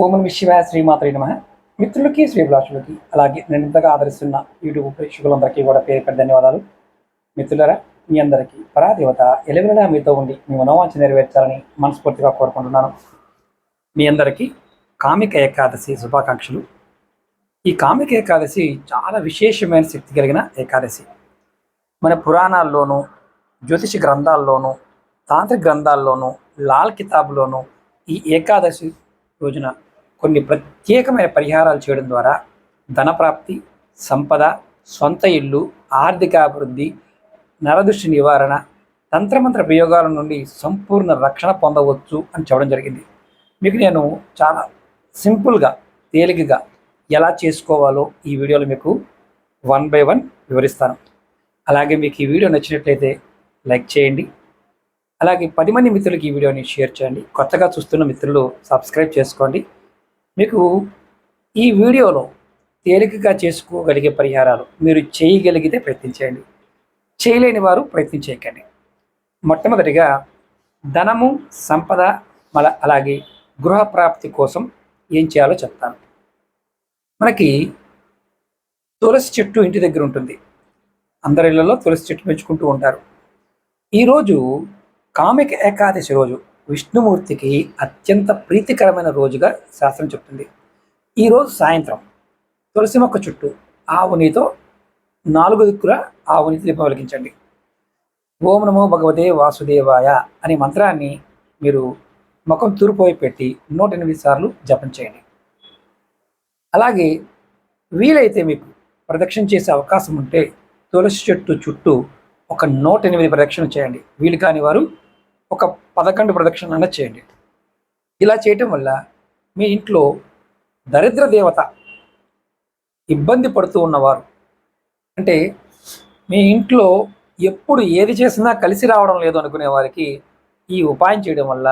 ఓం నమః శివాయ శ్రీమాత్రే నమః. మిత్రులకి శ్రీభిలాషులకి అలాగే నేను ఇంతగా ఆదరిస్తున్న యూట్యూబ్ ప్రేక్షకులందరికీ కూడా పేరు పేరు ధన్యవాదాలు. మిత్రులారా, మీ అందరికీ పరాదేవత ఎలవెలలా మీతో ఉండి మీ మనోవాంఛ నెరవేర్చాలని మనస్ఫూర్తిగా కోరుకుంటున్నాను. మీ అందరికీ కామిక ఏకాదశి శుభాకాంక్షలు. ఈ కామిక ఏకాదశి చాలా విశేషమైన శక్తి కలిగిన ఏకాదశి. మన పురాణాల్లోనూ, జ్యోతిష గ్రంథాల్లోనూ, తాంత్రిక గ్రంథాల్లోనూ, లాల్ కితాబ్లోనూ ఈ ఏకాదశి రోజున కొన్ని ప్రత్యేకమైన పరిహారాలు చేయడం ద్వారా ధనప్రాప్తి, సంపద, సొంత ఇల్లు, ఆర్థికాభివృద్ధి, నరదృష్టి నివారణ, తంత్రమంత్ర ప్రయోగాల నుండి సంపూర్ణ రక్షణ పొందవచ్చు అని చెప్పడం జరిగింది. మీకు నేను చాలా సింపుల్గా, తేలికగా ఎలా చేసుకోవాలో ఈ వీడియోలో మీకు 1 by 1 వివరిస్తాను. అలాగే మీకు ఈ వీడియో నచ్చినట్లయితే లైక్ చేయండి. అలాగే 10 మంది మిత్రులకి ఈ వీడియోని షేర్ చేయండి. కొత్తగా చూస్తున్న మిత్రులు సబ్స్క్రైబ్ చేసుకోండి. మీకు ఈ వీడియోలో తేలికగా చేసుకోగలిగే పరిహారాలు మీరు చేయగలిగితే ప్రయత్నించండి, చేయలేని వారు ప్రయత్నించకండి. మొట్టమొదటిగా ధనము, సంపద, అలాగే గృహప్రాప్తి కోసం ఏం చేయాలో చెప్తాను. మనకి తులసి చెట్టు ఇంటి దగ్గర ఉంటుంది. అందరి ఇళ్లలో తులసి చెట్టు పెంచుకుంటూ ఉంటారు. ఈరోజు కామిక ఏకాదశి రోజు విష్ణుమూర్తికి అత్యంత ప్రీతికరమైన రోజుగా శాస్త్రం చెప్తుంది. ఈరోజు సాయంత్రం తులసి మొక్క చుట్టూ ఆవునితో 4 దిక్కుల ఆవునితో దీపం వెలిగించండి. ఓం నమో భగవతే వాసుదేవాయ అనే మంత్రాన్ని మీరు ముఖం తూర్పువైపు పెట్టి 108 సార్లు జపం చేయండి. అలాగే వీలైతే మీకు ప్రదక్షిణ చేసే అవకాశం ఉంటే తులసి చెట్టు చుట్టూ ఒక 108 ప్రదక్షిణ చేయండి. వీలు కాని వారు ఒక 11 ప్రదక్షిణ చేయండి. ఇలా చేయటం వల్ల మీ ఇంట్లో దరిద్ర దేవత, ఇబ్బంది పడుతూ ఉన్నవారు, అంటే మీ ఇంట్లో ఎప్పుడు ఏది చేసినా కలిసి రావడం లేదు అనుకునే వారికి ఈ ఉపాయం చేయడం వల్ల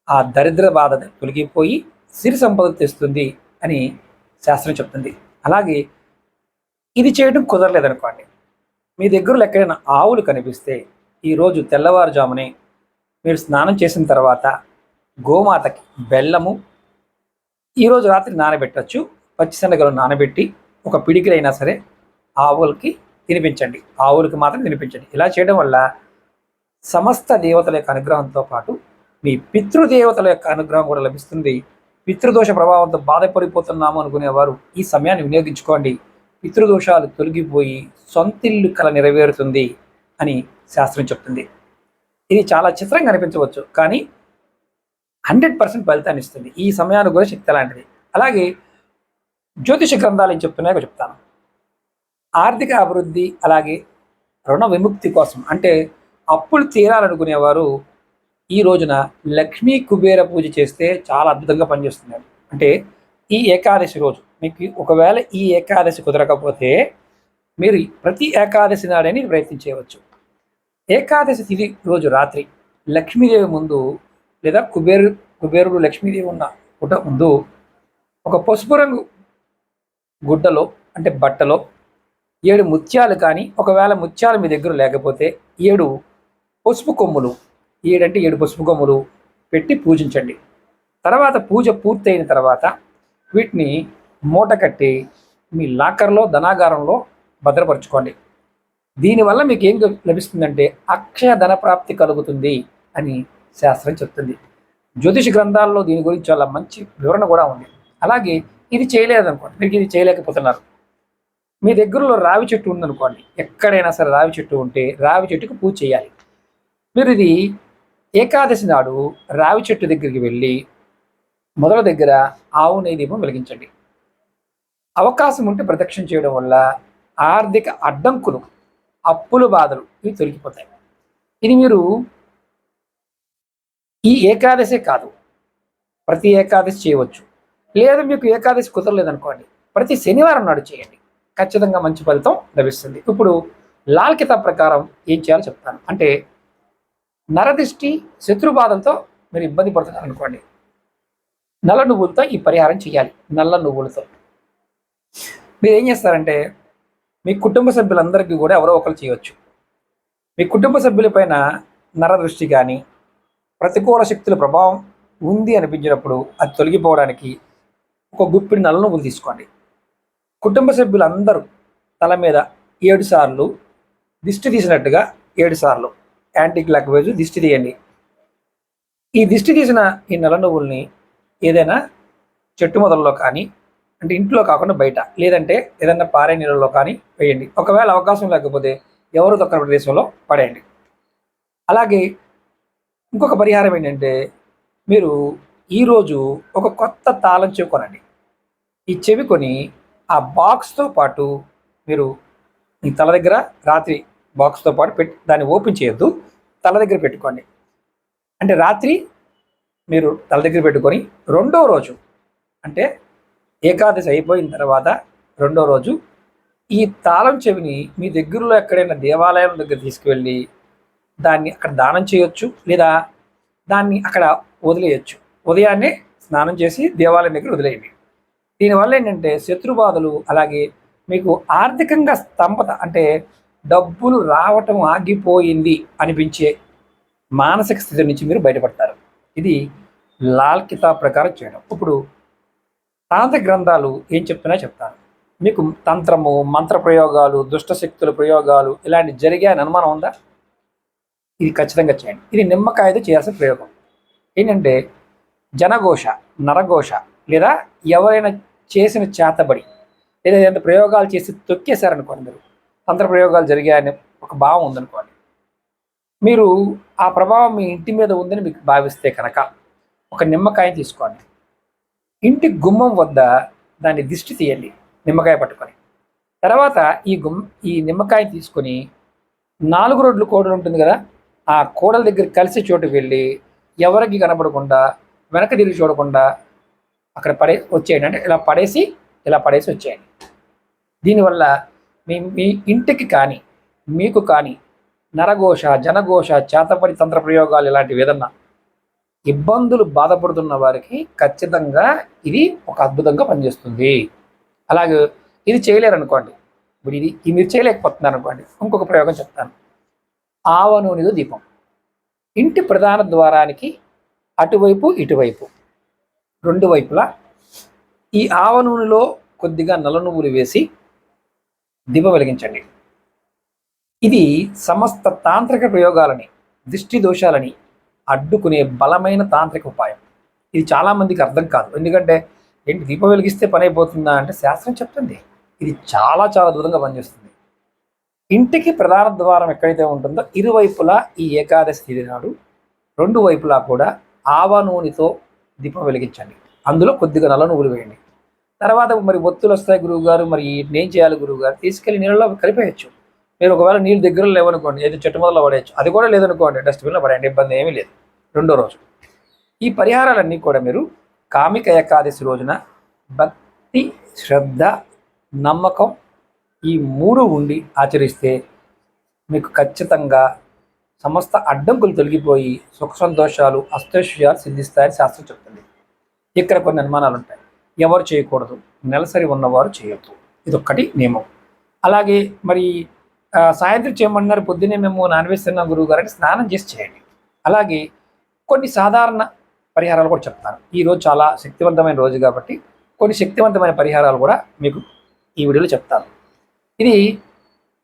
ఆ దరిద్ర బాధ తొలగిపోయి సిరి సంపద తెస్తుంది అని శాస్త్రం చెప్తుంది. అలాగే ఇది చేయడం కుదరలేదనుకోండి, మీ దగ్గరలో ఎక్కడైనా ఆవులు కనిపిస్తే ఈరోజు తెల్లవారుజామునే మీరు స్నానం చేసిన తర్వాత గోమాతకి బెల్లము ఈరోజు రాత్రి నానబెట్టచ్చు. పచ్చిశనగలు నానబెట్టి ఒక పిడికిలైనా సరే ఆవులకి తినిపించండి. ఆవులకి మాత్రం తినిపించండి. ఇలా చేయడం వల్ల సమస్త దేవతల యొక్క అనుగ్రహంతో పాటు మీ పితృదేవతల యొక్క అనుగ్రహం కూడా లభిస్తుంది. పితృదోష ప్రభావంతో బాధపడిపోతున్నాము అనుకునేవారు ఈ సమయాన్ని వినియోగించుకోండి. పితృదోషాలు తొలగిపోయి సొంతిల్లు కల నెరవేరుతుంది అని శాస్త్రం చెప్తుంది. ఇది చాలా చిత్రంగా అనిపించవచ్చు, కానీ 100% ఫలితాన్ని ఇస్తుంది. ఈ సమయాన్ని కూడా శక్తి లాంటిది. అలాగే జ్యోతిష గ్రంథాలు ఏం చెప్తున్నాయో చెప్తాను. ఆర్థిక అభివృద్ధి, అలాగే రుణ విముక్తి కోసం, అంటే అప్పులు తీరాలనుకునేవారు ఈ రోజున లక్ష్మీ కుబేర పూజ చేస్తే చాలా అద్భుతంగా పనిచేస్తుంది. అంటే ఈ ఏకాదశి రోజు మీకు ఒకవేళ ఈ ఏకాదశి కుదరకపోతే మీరు ప్రతి ఏకాదశి నాడని ప్రయత్నించవచ్చు. ఏకాదశి తిథి రోజు రాత్రి లక్ష్మీదేవి ముందు, లేదా కుబేరుడు లక్ష్మీదేవి ఉన్న పుట ముందు ఒక పసుపు రంగు గుడ్డలో, అంటే బట్టలో 7 ముత్యాలు, కానీ ఒకవేళ ముత్యాలు మీ దగ్గర లేకపోతే 7 పసుపు కొమ్ములు, 7 అంటే 7 పసుపు కొమ్ములు పెట్టి పూజించండి. తర్వాత పూజ పూర్తయిన తర్వాత వీటిని మూట కట్టి మీ లాకర్లో, ధనాగారంలో భద్రపరచుకోండి. దీనివల్ల మీకు ఏం లభిస్తుందంటే అక్షయ ధనప్రాప్తి కలుగుతుంది అని శాస్త్రం చెప్తుంది. జ్యోతిష గ్రంథాల్లో దీని గురించి చాలా మంచి వివరణ కూడా ఉంది. అలాగే ఇది చేయలేదనుకోండి, మీకు ఇది చేయలేకపోతున్నారు, మీ దగ్గరలో రావి చెట్టు ఉందనుకోండి, ఎక్కడైనా సరే రావి చెట్టు ఉంటే రావి చెట్టుకు పూజ చేయాలి. మీరు ఇది ఏకాదశి నాడు రావి చెట్టు దగ్గరికి వెళ్ళి మొదల దగ్గర ఆవు నెయ్యి దీపం వెలిగించండి. అవకాశం ఉంటే ప్రదక్షిణ చేయడం వల్ల ఆర్థిక అడ్డంకులు, అప్పుల బాధలు ఇవి తొలగిపోతాయి. ఇది మీరు ఈ ఏకాదశే కాదు, ప్రతి ఏకాదశి చేయవచ్చు. లేదా మీకు ఏకాదశి కుదరలేదనుకోండి, ప్రతి శనివారం నాడు చేయండి. ఖచ్చితంగా మంచి ఫలితం లభిస్తుంది. ఇప్పుడు లాల్ కితాబ్ ప్రకారం ఏం చేయాలో చెప్తాను. అంటే నరదిష్టి, శత్రుబాధలతో మీరు ఇబ్బంది పడుతున్నారు అనుకోండి, నల్ల నువ్వులతో ఈ పరిహారం చేయాలి. నల్ల నువ్వులతో మీరు ఏం చేస్తారంటే, మీ కుటుంబ సభ్యులందరికీ కూడా ఎవరో ఒకరు చేయవచ్చు. మీ కుటుంబ సభ్యులపైన నరదృష్టి కానీ, ప్రతికూల శక్తుల ప్రభావం ఉంది అనిపించినప్పుడు అది తొలగిపోవడానికి ఒక గుప్పిడి నల్ల నువ్వులు తీసుకోండి. కుటుంబ సభ్యులందరూ తల మీద 7 సార్లు దిష్టి తీసినట్టుగా 7 సార్లు యాంటీ క్లాక్ వైజ్ దిష్టి తీయండి. ఈ దిష్టి తీసిన ఈ నల్ల నువ్వుల్ని ఏదైనా చెట్టు మొదల్లో కానీ, అంటే ఇంట్లో కాకుండా బయట, లేదంటే ఏదైనా పారే నీళ్ళలో కానీ వేయండి. ఒకవేళ అవకాశం లేకపోతే ఎవరు దొక్కని ప్రదేశంలో పడేయండి. అలాగే ఇంకొక పరిహారం ఏంటంటే, మీరు ఈరోజు ఒక కొత్త తాళం చెవి కొనండి. ఈ చెవి కొని ఆ బాక్స్తో పాటు మీరు ఈ తల దగ్గర రాత్రి బాక్స్తో పాటు పెట్టి దాన్ని ఓపెన్ చేయొద్దు, తల దగ్గర పెట్టుకోండి. అంటే రాత్రి మీరు తల దగ్గర పెట్టుకొని రెండో రోజు, అంటే ఏకాదశి అయిపోయిన తర్వాత రెండో రోజు ఈ తాళం చెవిని మీ దగ్గరలో ఎక్కడైనా దేవాలయం దగ్గర తీసుకువెళ్ళి దాన్ని అక్కడ దానం చేయొచ్చు, లేదా దాన్ని అక్కడ వదిలేయచ్చు. ఉదయాన్నే స్నానం చేసి దేవాలయం దగ్గర వదిలేయండి. దీనివల్ల ఏంటంటే శత్రుబాధలు, అలాగే మీకు ఆర్థికంగా స్తంభత, అంటే డబ్బులు రావటం ఆగిపోయింది అనిపించే మానసిక స్థితి నుంచి మీరు బయటపడతారు. ఇది లాల్ కితాబ్ ప్రకారం చేయడం. ఇప్పుడు తాంత్రిక గ్రంథాలు ఏం చెప్తున్నా చెప్తాను. మీకు తంత్రము, మంత్ర ప్రయోగాలు, దుష్టశక్తుల ప్రయోగాలు ఇలాంటి జరిగాయని అనుమానం ఉందా? ఇది ఖచ్చితంగా చేయండి. ఇది నిమ్మకాయతో చేయాల్సిన ప్రయోగం. ఏంటంటే జనఘోష, నరఘోష, లేదా ఎవరైనా చేసిన చేతబడి, లేదా ఏదైనా ప్రయోగాలు చేసి తొక్కేశారనుకోండి, మీరు తంత్ర ప్రయోగాలు జరిగాయని ఒక భావం ఉందనుకోండి, మీరు ఆ ప్రభావం మీ ఇంటి మీద ఉందని మీకు భావిస్తే కనుక ఒక నిమ్మకాయ తీసుకోండి. ఇంటి గుమ్మం వద్ద దాన్ని దిష్టి తీయండి నిమ్మకాయ పట్టుకొని. తర్వాత ఈ నిమ్మకాయ తీసుకొని 4 రోడ్లు కోడలు ఉంటుంది కదా, ఆ కోడల దగ్గర కలిసి చోటుకు వెళ్ళి ఎవరికి కనపడకుండా వెనక తిరిగి చూడకుండా అక్కడ వచ్చేయండి. అంటే ఇలా పడేసి వచ్చేయండి. దీనివల్ల మీ ఇంటికి కానీ మీకు కానీ నరఘోష, జనఘోష, చేతపడి తంత్ర ప్రయోగాలు ఇలాంటివి ఏదన్నా ఇబ్బందులు బాధపడుతున్న వారికి ఖచ్చితంగా ఇది ఒక అద్భుతంగా పనిచేస్తుంది. అలాగే ఇది చేయలేరు అనుకోండి, ఇప్పుడు ఇది మీరు చేయలేకపోతున్నారు అనుకోండి, ఇంకొక ప్రయోగం చెప్తాను. ఆవ నూనెతో దీపం ఇంటి ప్రధాన ద్వారానికి అటువైపు ఇటువైపు 2 వైపులా ఈ ఆవ నూనెలో కొద్దిగా నల్ల నువ్వులు వేసి దీపం వెలిగించండి. ఇది సమస్త తాంత్రిక ప్రయోగాలని, దిష్టి దోషాలని అడ్డుకునే బలమైన తాంత్రిక ఉపాయం. ఇది చాలామందికి అర్థం కాదు. ఎందుకంటే ఏంటి దీపం వెలిగిస్తే పని అయిపోతుందా అంటే శాస్త్రం చెప్తుంది ఇది చాలా చాలా అద్భుతంగా పనిచేస్తుంది. ఇంటికి ప్రధాన ద్వారం ఎక్కడైతే ఉంటుందో ఇరువైపులా ఈ ఏకాదశి తిథి నాడు 2 వైపులా కూడా ఆవ నూనెతో దీపం వెలిగించండి. అందులో కొద్దిగా నల్ల నువ్వులు వేయండి. తర్వాత మరి ఒత్తులు వస్తాయి గురువుగారు, మరి ఏం చేయాలి గురువుగారు? తీసుకెళ్ళి నీళ్ళలో కలిపేయచ్చు. మీరు ఒకవేళ నీళ్ళు దగ్గర లేవనుకోండి, ఏదో చెట్టు మొదల్లో పడేయచ్చు. అది కూడా లేదనుకోండి, డస్ట్బిన్లో పడేయండి, ఇబ్బంది ఏమీ లేదు. రెండో రోజు ఈ పరిహారాలన్నీ కూడా మీరు కామిక ఏకాదశి రోజున భక్తి, శ్రద్ధ, నమ్మకం ఈ 3 ఉండి ఆచరిస్తే మీకు ఖచ్చితంగా సమస్త అడ్డంకులు తొలగిపోయి సుఖ సంతోషాలు, అష్టైశ్వర్యాలు సిద్ధిస్తాయని శాస్త్రం చెప్తుంది. ఇక్కడ కొన్ని అనుమానాలు ఉంటాయి. ఎవరు చేయకూడదు? నెలసరి ఉన్నవారు చేయొద్దు, ఇదొక్కటి నియమం. అలాగే మరి సాయంత్రం చేయమన్నారు, పొద్దున్నే మేము నాన్ వెజ్ తిన్నాం గురువు గారు అంటే స్నానం చేసి చేయండి. అలాగే కొన్ని సాధారణ పరిహారాలు కూడా చెప్తాను. ఈరోజు చాలా శక్తివంతమైన రోజు కాబట్టి కొన్ని శక్తివంతమైన పరిహారాలు కూడా మీకు ఈ వీడియోలో చెప్తాను. ఇది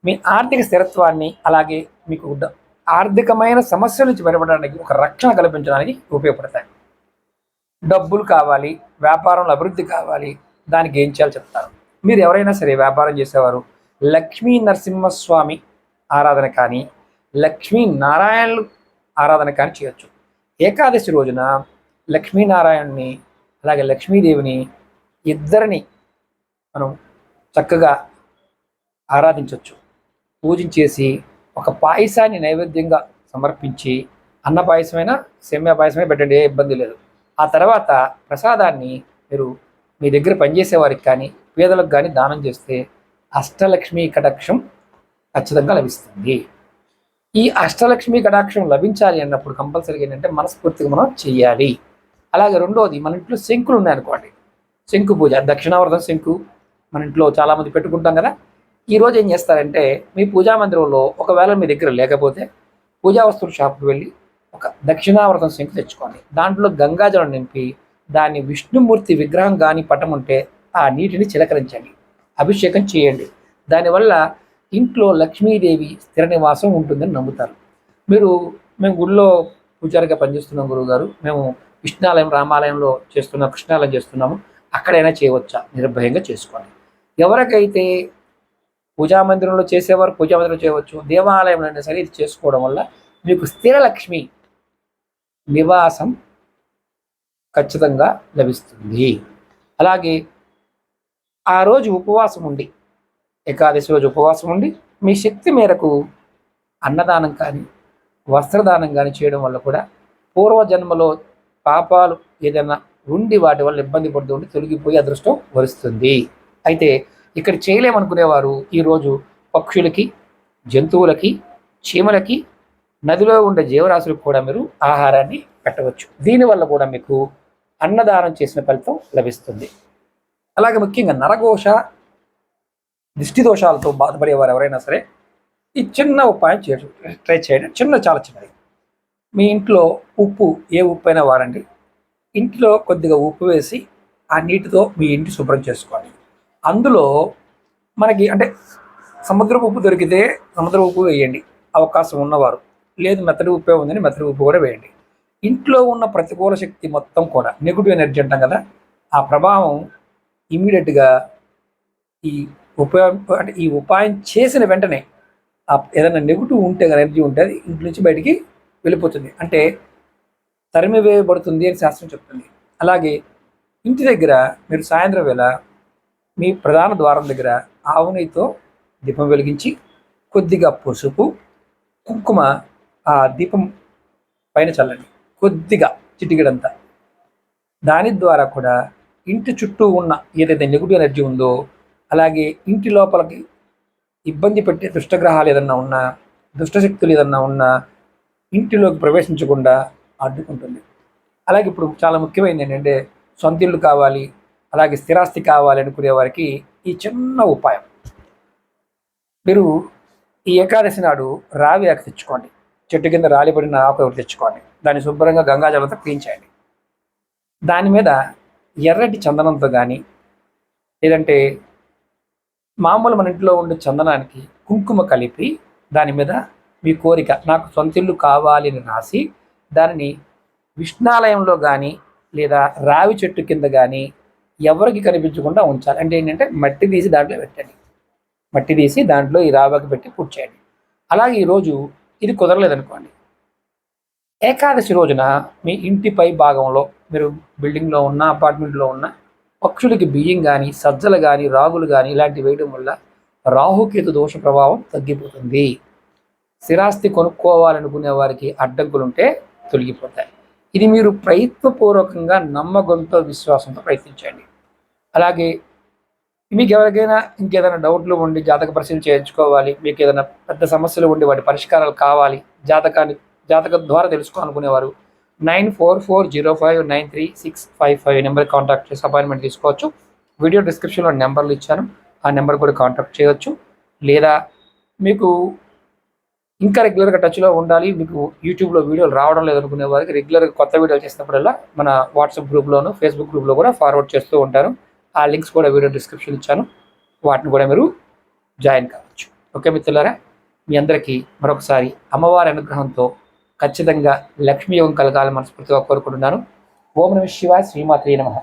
మీ ఆర్థిక స్థిరత్వాన్ని, అలాగే మీకు ఆర్థికమైన సమస్యల నుంచి బయటపడడానికి ఒక రక్షణ కల్పించడానికి ఉపయోగపడతాయి. డబ్బులు కావాలి, వ్యాపారంలో అభివృద్ధి కావాలి, దానికి ఏం చేయాలో చెప్తాను. మీరు ఎవరైనా సరే వ్యాపారం చేసేవారు లక్ష్మీ నరసింహస్వామి ఆరాధన కానీ, లక్ష్మీ నారాయణులు ఆరాధన కానీ చేయొచ్చు. ఏకాదశి రోజున లక్ష్మీనారాయణుని అలాగే లక్ష్మీదేవిని ఇద్దరిని మనం చక్కగా ఆరాధించవచ్చు. పూజించేసి ఒక పాయసాన్ని నైవేద్యంగా సమర్పించి, అన్న పాయసమైనా సేమ్యా పాయసమే పెట్టండి, ఏ ఇబ్బంది లేదు. ఆ తర్వాత ప్రసాదాన్ని మీరు మీ దగ్గర పనిచేసే వారికి కానీ పేదలకు కానీ దానం చేస్తే అష్టలక్ష్మీ కటాక్షం ఖచ్చితంగా లభిస్తుంది. ఈ అష్టలక్ష్మీ కటాక్షం లభించాలి అన్నప్పుడు కంపల్సరీగా ఏంటంటే మనస్ఫూర్తిగా మనం చెయ్యాలి. అలాగే రెండోది, మన ఇంట్లో శంకులు ఉన్నాయనుకోండి, శంకు పూజ, దక్షిణావర్ధం శంకు మన ఇంట్లో చాలామంది పెట్టుకుంటాం కదా. ఈరోజు ఏం చేస్తారంటే మీ పూజా మందిరంలో ఒకవేళ మీ దగ్గర లేకపోతే పూజా వస్తువుల షాప్కి వెళ్ళి ఒక దక్షిణావర్తం శంకు తెచ్చుకోండి. దాంట్లో గంగాజలం నింపి దాన్ని విష్ణుమూర్తి విగ్రహం కానీ పటం ఉంటే ఆ నీటిని చిలకరించండి, అభిషేకం చేయండి. దానివల్ల ఇంట్లో లక్ష్మీదేవి స్థిర నివాసం ఉంటుందని నమ్ముతారు. మేము గుడిలో పూజారిగా పనిచేస్తున్నాం గురువుగారు, మేము విష్ణాలయం రామాలయంలో చేస్తున్నాం, కృష్ణాలయం చేస్తున్నాము, అక్కడైనా చేయవచ్చా? నిర్భయంగా చేసుకోండి. ఎవరికైతే పూజా మందిరంలో చేసేవారు పూజా మందిరంలో చేయవచ్చు, దేవాలయంలో అయినా సరే ఇది చేసుకోవడం వల్ల మీకు స్థిర లక్ష్మి నివాసం ఖచ్చితంగా లభిస్తుంది. అలాగే ఆ రోజు ఉపవాసం ఉండి, ఏకాదశి రోజు ఉపవాసం ఉండి మీ శక్తి మేరకు అన్నదానం కానీ వస్త్రదానం కానీ చేయడం వల్ల కూడా పూర్వజన్మలో పాపాలు ఏదైనా ఉండి వాటి వల్ల ఇబ్బంది పడుతూ ఉండి తొలగిపోయి అదృష్టం వరుస్తుంది. అయితే ఇక్కడ చేయలేమనుకునేవారు ఈరోజు పక్షులకి, జంతువులకి, చీమలకి, నదిలో ఉండే జీవరాశులకు కూడా మీరు ఆహారాన్ని పెట్టవచ్చు. దీనివల్ల కూడా మీకు అన్నదానం చేసిన ఫలితం లభిస్తుంది. అలాగే ముఖ్యంగా నరఘోష, దిష్టి దోషాలతో బాధపడేవారు ఎవరైనా సరే ఈ చిన్న ఉపాయం ట్రై చేయండి. చాలా చిన్నది. మీ ఇంట్లో ఉప్పు, ఏ ఉప్పు అయినా వాడండి. ఇంట్లో కొద్దిగా ఉప్పు వేసి ఆ నీటితో మీ ఇంటి శుభ్రం చేసుకోండి. అందులో మనకి అంటే సముద్రపు ఉప్పు దొరికితే సముద్ర ఉప్పు వేయండి అవకాశం ఉన్నవారు, లేదు మెత్తడి ఉప్పే ఉందని మెత్తడి ఉప్పు కూడా వేయండి. ఇంట్లో ఉన్న ప్రతికూల శక్తి మొత్తం కూడా నెగిటివ్ ఎనర్జీ అంటాం కదా, ఆ ప్రభావం ఇమీడియట్గా ఈ ఉపాయం చేసిన వెంటనే ఏదైనా నెగిటివ్ ఉంటే ఎనర్జీ ఉంటే అది ఇంటి నుంచి బయటికి వెళ్ళిపోతుంది, అంటే తరిమి వేయబడుతుంది అని శాస్త్రం చెప్తుంది. అలాగే ఇంటి దగ్గర మీరు సాయంత్రం వేళ మీ ప్రధాన ద్వారం దగ్గర ఆవు నెయ్యితో దీపం వెలిగించి కొద్దిగా పసుపు, కుంకుమ ఆ దీపం పైన చల్లండి, కొద్దిగా చిటికెడంతా. దాని ద్వారా కూడా ఇంటి చుట్టూ ఉన్న ఏదైతే నెగిటివ్ ఎనర్జీ ఉందో, అలాగే ఇంటి లోపలికి ఇబ్బంది పెట్టే దుష్టగ్రహాలు ఏదన్నా ఉన్నా, దుష్టశక్తులు ఏదన్నా ఉన్నా ఇంటిలోకి ప్రవేశించకుండా అడ్డుకుంటుంది. అలాగే ఇప్పుడు చాలా ముఖ్యమైనది ఏంటంటే సొంత ఇల్లు కావాలి, అలాగే స్థిరాస్తి కావాలి అనుకునే వారికి ఈ చిన్న ఉపాయం. మీరు ఈ ఏకాదశి నాడు రావి ఆకు తెచ్చుకోండి, చెట్టు కింద రాలిపడిన ఆకు ఒకటి తెచ్చుకోండి, దాన్ని శుభ్రంగా గంగాజలంతో క్లీన్ చేయండి. దాని మీద ఎర్రటి చందనంతో కానీ లేదంటే మామూలు మన ఇంట్లో ఉండే చందనానికి కుంకుమ కలిపి దాని మీద మీ కోరిక, నాకు సొంత ఇల్లు కావాలి అని రాసి దానిని విష్ణాలయంలో కానీ లేదా రావి చెట్టు కింద కానీ ఎవరికి కనిపించకుండా ఉంచాలి. అంటే ఏంటంటే మట్టి తీసి దాంట్లో పెట్టండి, మట్టి తీసి దాంట్లో ఈ రావాకి పెట్టి పూజ చేయండి. అలాగే ఈరోజు ఇది కుదరలేదనుకోండి, ఏకాదశి రోజున మీ ఇంటి పై భాగంలో మీరు బిల్డింగ్లో ఉన్న అపార్ట్మెంట్లో ఉన్న పక్షులకి బియ్యం కానీ సజ్జలు కానీ రాగులు కానీ ఇలాంటివి వేయడం వల్ల రాహుకేతు దోష ప్రభావం తగ్గిపోతుంది. స్థిరాస్తి కొనుక్కోవాలనుకునే వారికి అడ్డంకులుంటే తొలగిపోతాయి. ఇది మీరు ప్రయత్నపూర్వకంగా నమ్మకంతో విశ్వాసంతో ప్రయత్నించండి. అలాగే మీకు ఎవరికైనా ఇంకేదైనా డౌట్లు ఉండి జాతక పరిశీలన చేయించుకోవాలి, మీకు ఏదైనా పెద్ద సమస్యలు ఉండి వాటి పరిష్కారాలు కావాలి, జాతకం ద్వారా తెలుసుకోవాలనుకునేవారు 9440593655 నెంబర్ కాంటాక్ట్ చేసి అపాయింట్మెంట్ తీసుకోవచ్చు. వీడియో డిస్క్రిప్షన్లో నెంబర్లు ఇచ్చాను, ఆ నెంబర్ కూడా కాంటాక్ట్ చేయవచ్చు. లేదా మీకు ఇంకా రెగ్యులర్గా టచ్లో ఉండాలి, మీకు యూట్యూబ్లో వీడియోలు రావడం లేదనుకునే వారికి రెగ్యులర్గా కొత్త వీడియోలు చేసినప్పుడల్లా మన వాట్సాప్ గ్రూప్లోను ఫేస్బుక్ గ్రూప్లో కూడా ఫార్వర్డ్ చేస్తూ ఉంటారు. ఆ లింక్స్ కూడా వీడియో డిస్క్రిప్షన్ ఇచ్చాను, వాటిని కూడా మీరు జాయిన్ కావచ్చు. ఓకే మిత్రులారా, మీ అందరికీ మరొకసారి అమ్మవారి అనుగ్రహంతో ఖచ్చితంగా లక్ష్మీ యోగం కలగాలని మనస్ఫూర్తిగా కోరుకుంటున్నాను. ఓం నమః శివాయ, శ్రీమాత్రే నమః.